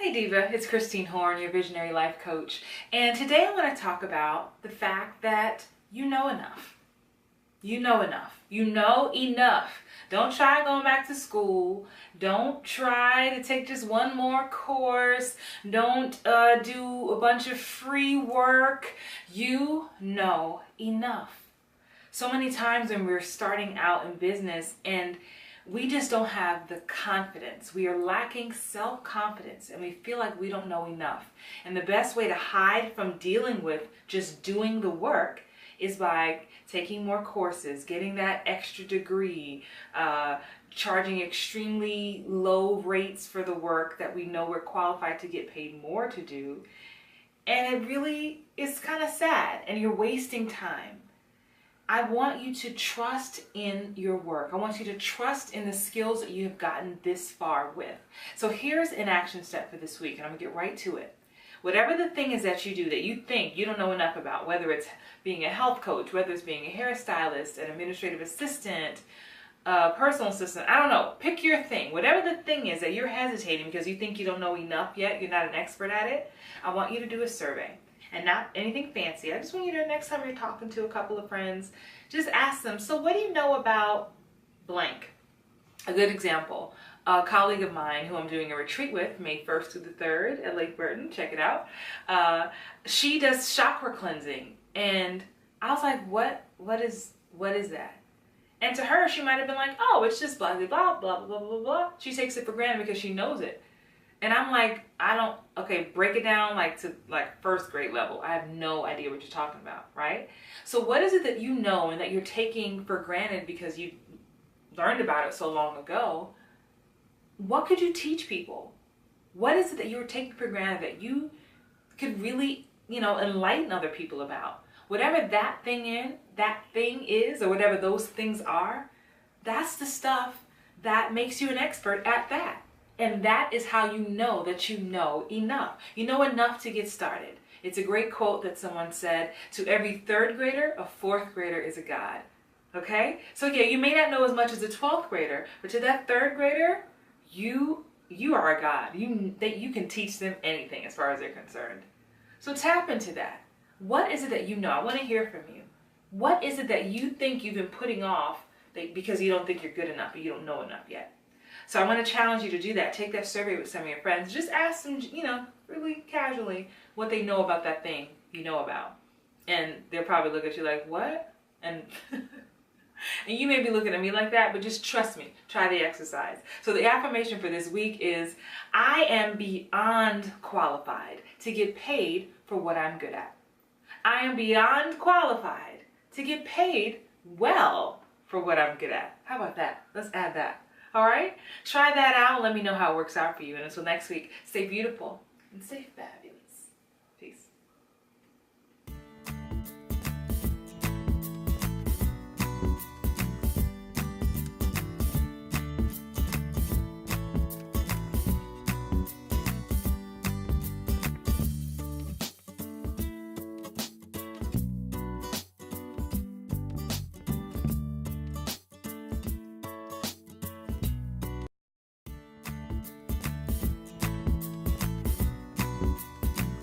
Hey Diva, it's Christine Horn, your Visionary Life Coach. And today I want to talk about the fact that you know enough. You know enough. You know enough. Don't try going back to school. Don't try to take just one more course. Don't do a bunch of free work. You know enough. So many times when we're starting out in business and we just don't have the confidence. We are lacking self-confidence and we feel like we don't know enough. And the best way to hide from dealing with just doing the work is by taking more courses, getting that extra degree, charging extremely low rates for the work that we know we're qualified to get paid more to do. And it really is kind of sad and you're wasting time. I want you to trust in your work. I want you to trust in the skills that you have gotten this far with. So here's an action step for this week, and I'm going to get right to it. Whatever the thing is that you do that you think you don't know enough about, whether it's being a health coach, whether it's being a hairstylist, an administrative assistant, a personal assistant, I don't know, pick your thing. Whatever the thing is that you're hesitating because you think you don't know enough yet, you're not an expert at it, I want you to do a survey. And not anything fancy. I just want you to, next time you're talking to a couple of friends, just ask them, so what do you know about blank? A good example, a colleague of mine who I'm doing a retreat with, May 1st to the 3rd at Lake Burton, check it out. She does chakra cleansing. And I was like, what is that? And to her, she might have been like, oh, it's just blah, blah, blah, blah, blah, blah, blah. She takes it for granted because she knows it. And I'm like, okay, break it down to first grade level. I have no idea what you're talking about, right? So what is it that you know and that you're taking for granted because you learned about it so long ago? What could you teach people? What is it that you're taking for granted that you could really, enlighten other people about? Whatever that thing is, or whatever those things are, that's the stuff that makes you an expert at that. And that is how you know that you know enough. You know enough to get started. It's a great quote that someone said, to every third grader, a fourth grader is a god. Okay? So yeah, you may not know as much as a 12th grader, but to that third grader, you are a god. You can teach them anything as far as they're concerned. So tap into that. What is it that you know? I want to hear from you. What is it that you think you've been putting off because you don't think you're good enough or you don't know enough yet? So I want to challenge you to do that. Take that survey with some of your friends. Just ask them, really casually what they know about that thing you know about. And they'll probably look at you like, what? And and you may be looking at me like that, but just trust me. Try the exercise. So the affirmation for this week is, I am beyond qualified to get paid for what I'm good at. I am beyond qualified to get paid well for what I'm good at. How about that? Let's add that. All right? Try that out and let me know how it works out for you. And until next week, stay beautiful and stay fab.